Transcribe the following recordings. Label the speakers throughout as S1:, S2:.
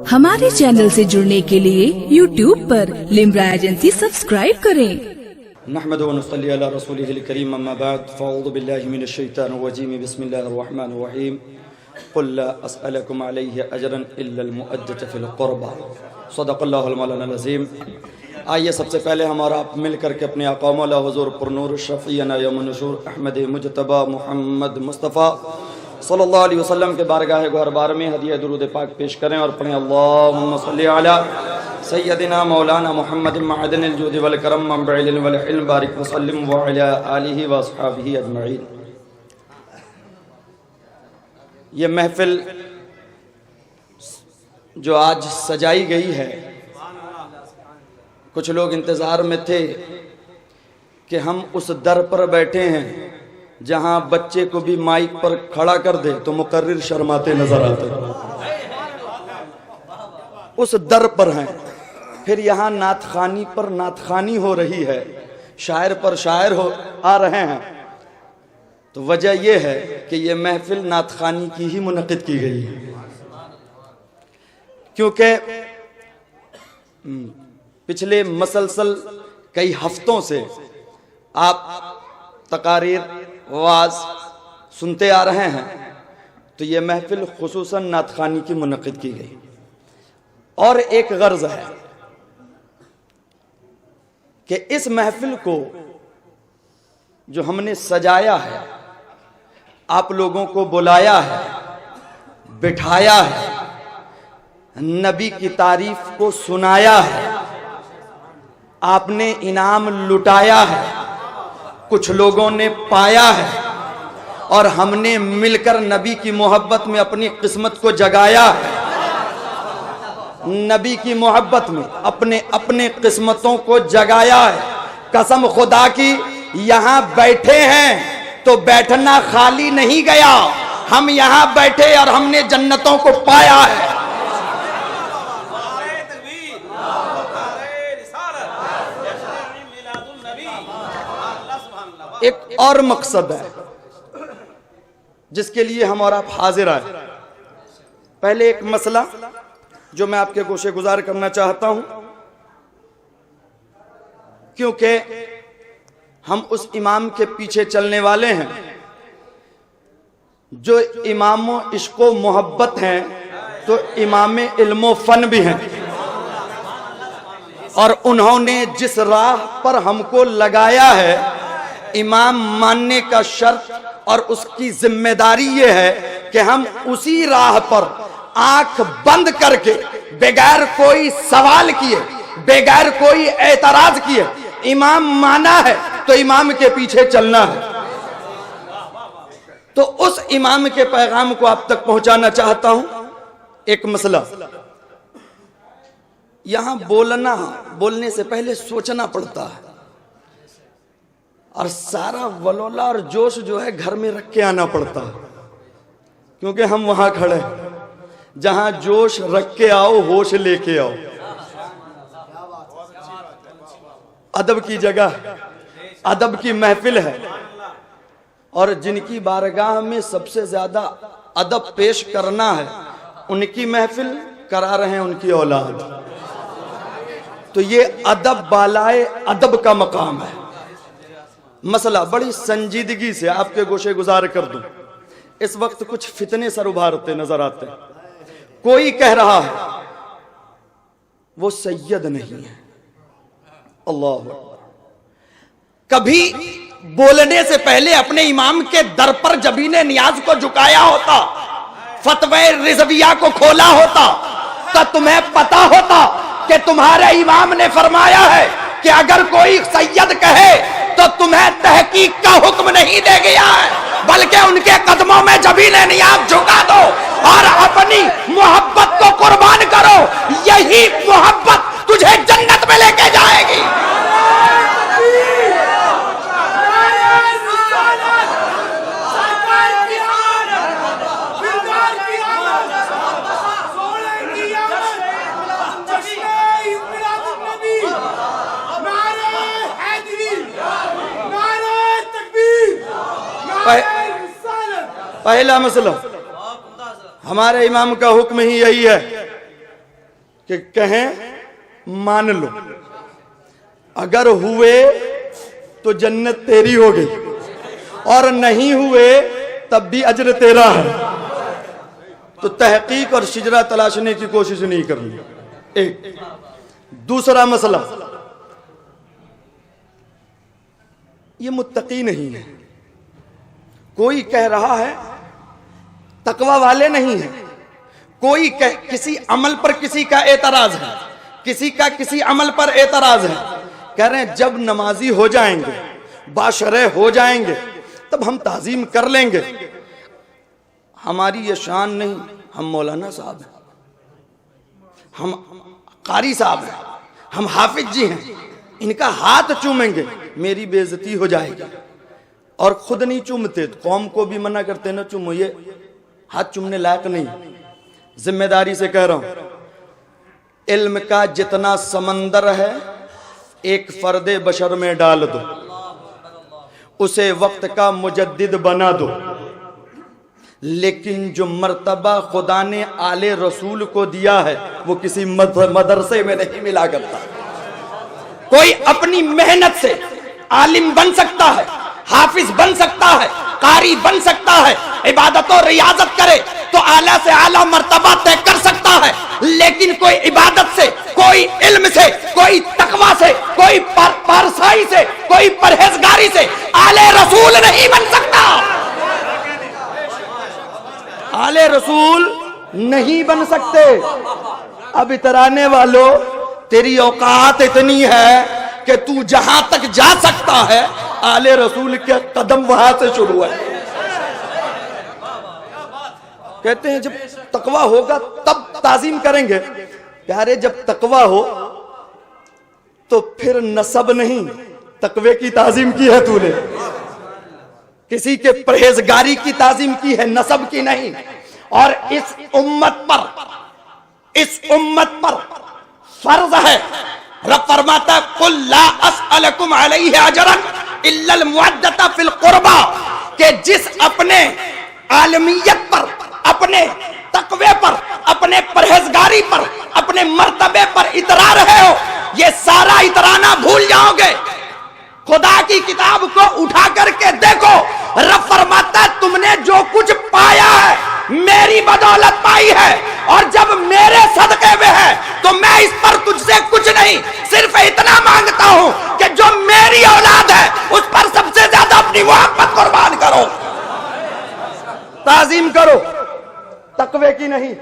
S1: हमारे चैनल से जुड़ने के लिए YouTube पर लिम्रा एजेंसी सब्सक्राइब करें।
S2: नहमदु व नसल्ली अला रसूलिहिल करीम अम्मा बाद फ़अऊज़ु बिल्लाहि मिनश शैतानिर रजीम बिस्मिल्लाहिर रहमानिर रहीम क़ुल ला अस्अलुकुम अलैहि अजरन इल्लल मुअद्दत फ़िल क़ुरबा सदक़ल्लाहुल मौलाना अज़ीम। आइए सबसे पहले हमारा आप मिल करके अपने आका मौला हुज़ूर पुरनूर शफ़ीअना यौमुन नुशूर अहमद मुजतबा मुहम्मद मुस्तफ़ा सल्लल्लाहु अलैहि वसल्लम के बारगाह गौहरबार में हदिया दुरूद पाक पेश करें और पढ़ें अल्लाहुम्मा सल्ली अला सय्यदिना मौलाना मुहम्मद मअदनिल जूद वल करम मंबइल वल इल्म बारिक वसल्लिम व अला आलिहि व अस्हाबिहि अजमईन। ये महफिल जो आज सजाई गई है, कुछ लोग इंतज़ार में थे कि हम उस दर पर बैठे हैं जहां बच्चे को भी माइक पर खड़ा कर दे तो मुकर्रिर शर्माते नजर आते। उस दर पर हैं, फिर यहाँ नातखानी पर नातखानी हो रही है, शायर पर शायर आ रहे हैं। तो वजह यह है कि ये महफिल नातखानी की ही मुनक़िद की गई है, क्योंकि पिछले मसलसल कई हफ्तों से आप तकारीर वाज सुनते आ रहे हैं। तो ये महफिल खुसूसन नातखानी की मुनक़िद की गई और एक गर्ज है कि इस महफिल को जो हमने सजाया है, आप लोगों को बुलाया है, बिठाया है, नबी की तारीफ को सुनाया है, आपने इनाम लुटाया है, कुछ लोगों ने पाया है और हमने मिलकर नबी की मोहब्बत में अपनी किस्मत को जगाया है। नबी की मोहब्बत में अपने अपने किस्मतों को जगाया है। कसम खुदा की, यहाँ बैठे हैं तो बैठना खाली नहीं गया, हम यहाँ बैठे और हमने जन्नतों को पाया है। एक और मकसद है जिसके लिए हम और आप हाजिर आए। पहले एक मसला जो मैं आपके गोशे गुजार करना चाहता हूं, क्योंकि हम उस इमाम के पीछे चलने वाले हैं जो इमामो इश्को मोहब्बत हैं, तो इमाम इल्मो फन भी हैं। और उन्होंने जिस राह पर हमको लगाया है, इमाम मानने का शर्त और उसकी जिम्मेदारी ये है कि हम उसी राह पर आंख बंद करके बगैर कोई सवाल किए, बगैर कोई एतराज किए, इमाम माना है तो इमाम के पीछे चलना है। तो उस इमाम के पैगाम को आप तक पहुंचाना चाहता हूं। एक मसला, यहां बोलने से पहले सोचना पड़ता है और सारा वलोला और जोश जो है घर में रख के आना पड़ता है, क्योंकि हम वहां खड़े हैं जहां जोश रख के आओ, होश लेके आओ। अदब की जगह, अदब की महफिल है और जिनकी बारगाह में सबसे ज्यादा अदब पेश करना है, उनकी महफिल करा रहे हैं उनकी औलाद। तो ये अदब बालाए अदब का मकाम है। मसला बड़ी संजीदगी से आपके गोशे गुजार कर दूं। इस वक्त कुछ फितने सर उभारते नजर आते हैं। कोई कह रहा है वो सैयद नहीं है, अल्लाह अकबर। कभी बोलने से पहले अपने इमाम के दर पर जबीने नियाज को झुकाया होता, फतवे रिजविया को खोला होता, तो तुम्हें पता होता कि तुम्हारे इमाम ने फरमाया है कि अगर कोई सैयद कहे तो तुम्हें तहकीक का हुक्म नहीं दे गया है, बल्कि उनके कदमों में जबीने नियाज झुका दो और अपनी मोहब्बत को कुर्बान करो। यही मोहब्बत तुझे जन्नत में लेके जाएगी। पहला मसला, हमारे इमाम का हुक्म ही यही है कि कहें मान लो, अगर हुए तो जन्नत तेरी हो गई, और नहीं हुए तब भी अजर तेरा है। तो तहकीक और शिजरा तलाशने की कोशिश नहीं करनी। एक दूसरा मसला, ये मुत्तकी नहीं है। कोई कह रहा है तकवा वाले नहीं है, कोई किसी अमल पर किसी का एतराज है, किसी का किसी अमल पर एतराज है, कह रहे हैं जब नमाजी हो जाएंगे, बाशरे हो जाएंगे, तब हम ताजीम कर लेंगे। हमारी ये शान नहीं, हम मौलाना साहब हैं, हम कारी साहब हैं, हम हाफिज जी हैं, इनका हाथ चूमेंगे मेरी बेइज्जती हो जाएगी। और खुद नहीं चूमते तो कौम को भी मना करते ना चूमो, ये हाथ चूमने लायक नहीं। जिम्मेदारी से कह रहा हूं, इल्म का जितना समंदर है एक फर्दे बशर में डाल दो, उसे वक्त का मुजद्दिद बना दो, लेकिन जो मर्तबा खुदा ने आले रसूल को दिया है वो किसी मदरसे में नहीं मिला करता। कोई अपनी मेहनत से आलिम बन सकता है, हाफिज बन सकता है, कारी बन सकता है, इबादत और रियाजत करे तो आला से आला मर्तबा तय कर सकता है, लेकिन कोई इबादत से, कोई इल्म से, कोई तकवा से, कोई पारसाई से, कोई परहेजगारी से आले रसूल नहीं बन सकता। आले रसूल नहीं बन सकते। अब इतराने वालों, तेरी औकात इतनी है कि तू जहां तक जा सकता है, आले रसूल के कदम वहां से शुरू है। कहते हैं जब तकवा होगा तब ताजीम करेंगे। प्यारे, जब तकवा हो तो फिर नसब नहीं, तकवे की ताजीम की है तूने, किसी के परहेजगारी की ताजीम की है, नसब की नहीं। और इस उम्मत पर फर्ज है, रब फरमाता कुल ला अस्अलकुम अलैहि अजरन इल्लल मुअद्दता फिल कुर्बा, के जिस अपने आलमियत पर, अपने तकवे पर, अपने परहेजगारी पर, अपने मर्तबे पर इतरा रहे हो, ये सारा इतराना भूल जाओगे। खुदा की किताब को उठा करके देखो, रब फरमाता है तुमने जो कुछ पाया है मेरी बदौलत पाई है, और जब मेरे सदके में है तो मैं इस पर तुझसे कुछ नहीं, सिर्फ इतना मांगता हूं कि जो मेरी औलाद है उस पर सबसे ज्यादा अपनी मोहब्बत कुर्बान करो, ताजीम करो। तकवे की नहीं,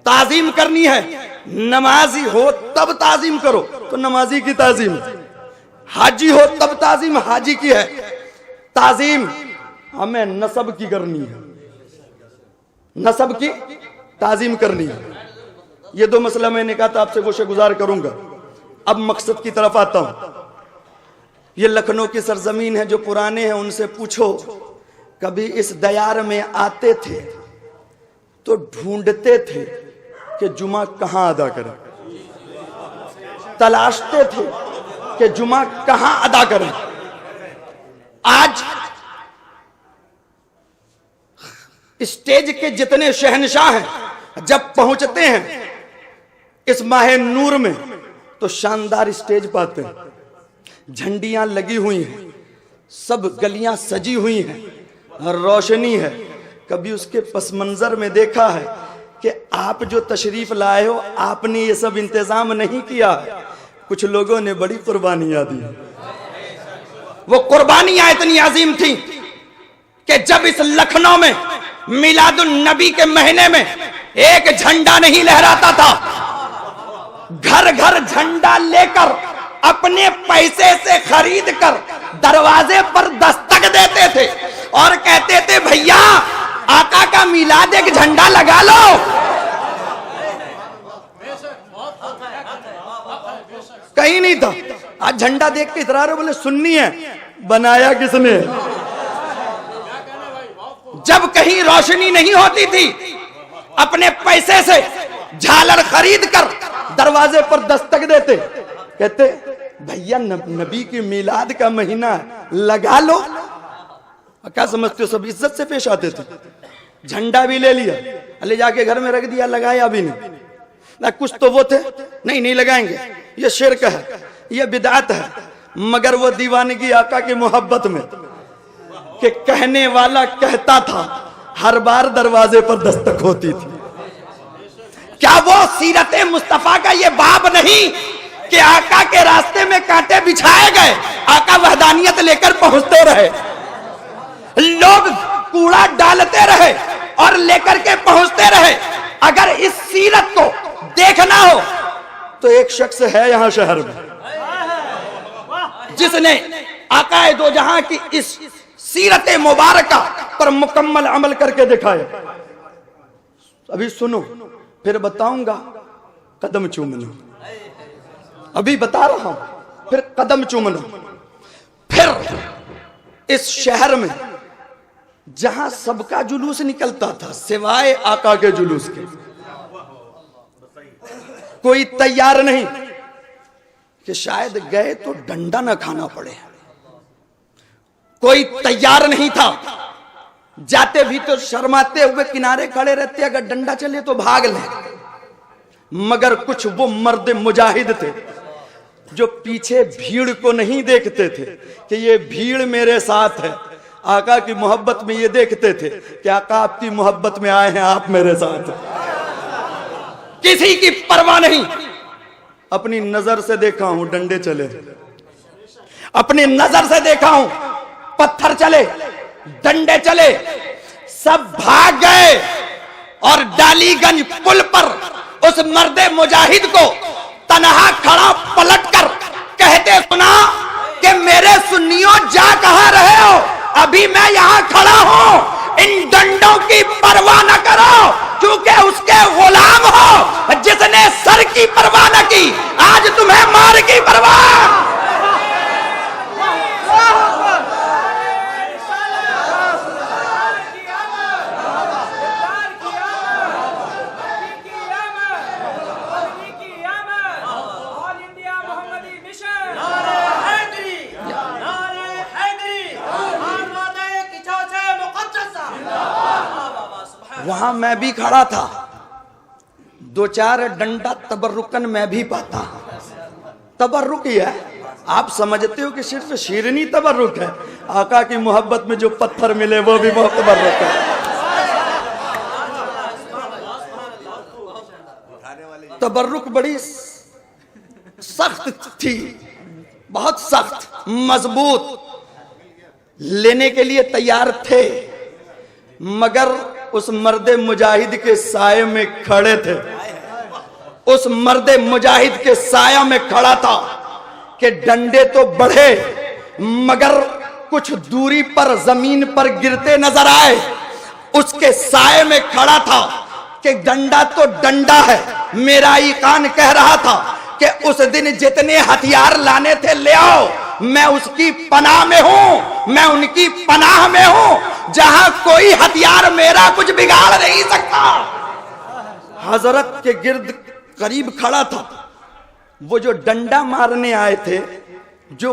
S2: ताजीम करनी है। नमाजी हो तब ताजीम करो तो नमाजी की ताजीम, हाजी हो तब ताजीम हाजी की है। ताजीम हमें नसब की करनी है, नसब की ताजीम करनी है। ये दो मसला मैंने कहा था आपसे गोशे गुजार करूंगा। अब मकसद की तरफ आता हूं। ये लखनऊ की सरजमीन है, जो पुराने हैं उनसे पूछो कभी इस दयार में आते थे तो ढूंढते थे कि जुमा कहां अदा करें, तलाशते थे कि जुमा कहां अदा करें। आज स्टेज के जितने शहनशाह हैं जब पहुंचते हैं इस माह नूर में तो शानदार स्टेज पाते हैं, झंडियां लगी हुई हैं, सब गलियां सजी हुई हैं, रोशनी है। कभी उसके पस मंजर में देखा है कि आप जो तशरीफ लाए हो आपने ये सब इंतजाम नहीं किया है, कुछ लोगों ने बड़ी कुर्बानियां दी। वो कुर्बानियां इतनी अजीम थी कि जब इस लखनऊ में मिलादुन नबी के महीने में एक झंडा नहीं लहराता था, घर घर झंडा लेकर अपने पैसे से खरीद कर दरवाजे पर दस्तक देते थे और कहते थे भैया आका का मिलाद एक झंडा लगा लो। कहीं नहीं था। आज झंडा देख के इतरा रहे, बोले सुन्नी है, बनाया किसने? जब कहीं रोशनी नहीं होती थी अपने पैसे से झालर खरीद कर दरवाजे पर दस्तक देते, कहते भैया नबी की मिलाद का महीना लगा लो। क्या समझते हो, सब इज्जत से पेश आते थे। झंडा भी ले लिया, ले जाके घर में रख दिया, लगाया भी नहीं ना। कुछ तो वो थे, नहीं नहीं लगाएंगे, ये शिर्क है, ये बिदअत है। मगर वो दीवानगी आका की मोहब्बत में कि कहने वाला कहता था, हर बार दरवाजे पर दस्तक होती थी। क्या वो सीरत मुस्तफा का ये बाब नहीं कि आका के रास्ते में कांटे बिछाए गए, आका वहदानियत लेकर पहुंचते रहे, लोग कूड़ा डालते रहे और लेकर के पहुंचते रहे। अगर इस सीरत को देखना हो तो एक शख्स है यहां शहर में जिसने आकाए दो जहां की इस सीरत मुबारका पर मुकम्मल अमल करके दिखाया। अभी सुनो, फिर बताऊंगा, कदम चूम लो। अभी बता रहा हूं, फिर कदम चूम लो। फिर इस शहर में जहां सबका जुलूस निकलता था सिवाय आका के जुलूस के, कोई तैयार नहीं कि शायद गए तो डंडा न खाना पड़े। कोई तैयार नहीं था, जाते भी तो शर्माते हुए किनारे खड़े रहते, अगर डंडा चले तो भाग ले। मगर कुछ वो मर्द मुजाहिद थे जो पीछे भीड़ को नहीं देखते थे कि ये भीड़ मेरे साथ है। आका की मोहब्बत में ये देखते थे कि आका आपकी मोहब्बत में आए हैं, आप मेरे साथ हैं। किसी की परवाह नहीं। अपनी नजर से देखा हूं डंडे चले, अपनी नजर से देखा हूं पत्थर चले, डंडे चले, सब भाग गए और डालीगंज पुल पर उस मर्दे मुजाहिद को तनहा खड़ा पलटकर कहते सुना कि मेरे सुन्नियों जा कहां रहे हो, अभी मैं यहां खड़ा हूं, इन डंडों की परवाह न करो, क्योंकि उसके गुलाम हो जिसने सर की परवाह न की, आज तुम्हें मार की परवाह। वहां मैं भी खड़ा था, दो चार डंडा तबर्रुकन मैं भी पाता। तबर्रुक ही है, आप समझते हो कि सिर्फ शेरनी तबर्रुक है, आका की मोहब्बत में जो पत्थर मिले वो भी बहुत तबर्रुक है। तबर्रुक बड़ी सख्त थी, बहुत सख्त, मजबूत, लेने के लिए तैयार थे, मगर उस मर्दे मुजाहिद के साये में खड़े थे। उस मर्दे मुजाहिद के साया में खड़ा था कि डंडे तो बढ़े मगर कुछ दूरी पर जमीन पर गिरते नजर आए। उसके साये में खड़ा था कि डंडा तो डंडा है। मेरा ईकान कह रहा था कि उस दिन जितने हथियार लाने थे ले आओ, मैं उसकी पनाह में हूं, मैं उनकी पनाह में हूं, जहां कोई हथियार मेरा कुछ बिगाड़ नहीं सकता। हजरत के गिर्द करीब खड़ा था वो जो डंडा मारने आए थे, जो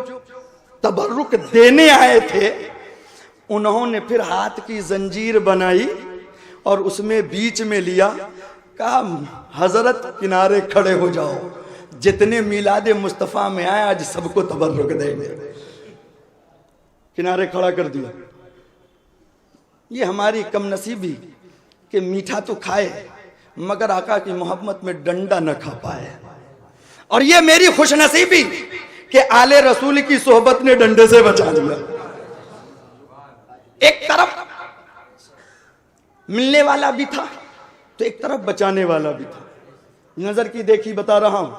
S2: तबर्रुक देने आए थे, उन्होंने फिर हाथ की जंजीर बनाई और उसमें बीच में लिया, कहा हजरत किनारे खड़े हो जाओ, जितने मिलादे मुस्तफा में आए आज सबको तबर्रुक देंगे। किनारे खड़ा कर दिया। ये हमारी कम नसीबी कि मीठा तो खाए मगर आका की मोहब्बत में डंडा न खा पाए, और ये मेरी खुशनसीबी कि आले रसूल की सोहबत ने डंडे से बचा दिया। एक तरफ मिलने वाला भी था तो एक तरफ बचाने वाला भी था। नजर की देखी बता रहा हूं,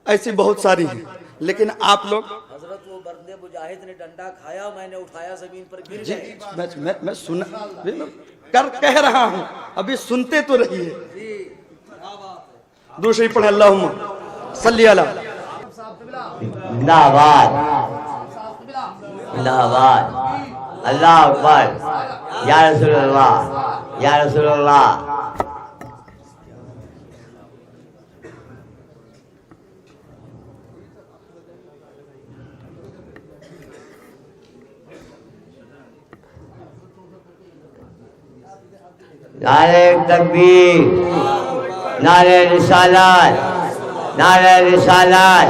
S2: ऐसी बहुत सारी हैं, लेकिन आप लोग
S3: हजरत वो बंदे मुजाहिद ने डंडा खाया, मैंने उठाया, जमीन पर गिर
S2: जी
S3: गए।
S2: मैं सुन कर कह रहा हूं, अभी सुनते तो रहिए। दूसरी पढ़े अल्लाहुम्मा सल्ली अला।
S4: जिंदाबाद जिंदाबाद, अल्लाह अकबर, या रसूलुल्लाह या रसूलुल्लाह। नारे तकबीर, नारे रिसालत, नारे रिसालत।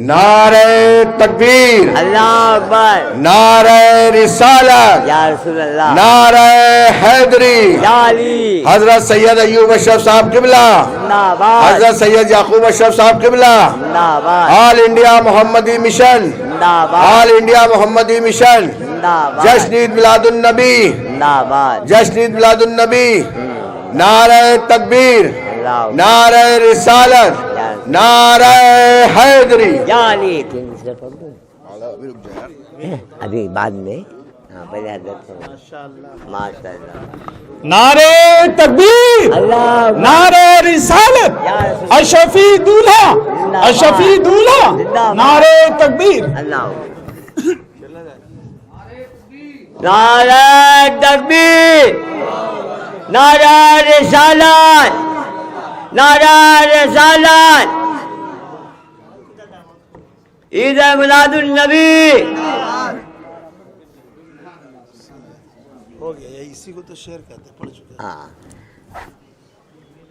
S5: नारे तकबीर,
S4: अल्लाह अकबर,
S5: नारे रिसालत,
S4: या रसूल अल्लाह,
S5: नारे हैदरी,
S4: या अली,
S5: हजरत सैयद अयूब अशरफ साहब किबला,
S4: जिंदाबाद,
S5: हजरत सैयद याकूब अशरफ साहब किबला,
S4: जिंदाबाद,
S5: ऑल इंडिया मोहम्मदी मिशन,
S4: जिंदाबाद,
S5: ऑल इंडिया मोहम्मदी मिशन,
S4: जिंदाबाद,
S5: जश्न ईद मिलादुन नबी,
S4: जिंदाबाद,
S5: जश्न ईद मिलादुन नबी, नारे तकबीर,
S4: अल्लाह,
S5: नारे रिसालत, नारे हैदरी।
S4: या अली। अभी बाद में, हाँ पहले हजरत माशाअल्लाह।
S6: नारे तकबीर,
S4: अल्लाह,
S6: नारे रिसालत, अशफी दूल्हा, अशफी दूल्हा, नारे तकबीर।
S4: अल्लाह, नारे तकबीर, नारे रिसालत, नारे रिसालत, ईद मिलादुन नबी।
S6: हो गया, इसी को तो शेयर करते पढ़ चुके।
S4: हाँ,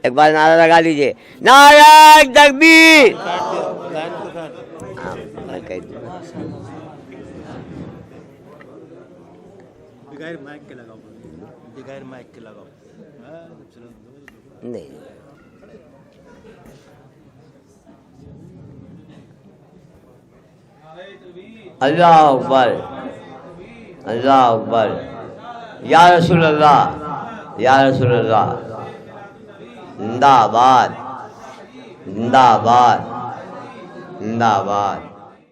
S4: एक बार नारा लगा लीजिए, नारा तकबीर। हाँ, मैं कह दूँ।
S6: बगैर माइक के लगाओ, बगैर माइक के लगाओ।
S4: नहीं, अल्लाह अकबर, अल्लाह अकबर, या रसूल अल्लाह, या रसूल अल्लाह, जिंदाबाद, जिंदाबाद, जिंदाबाद।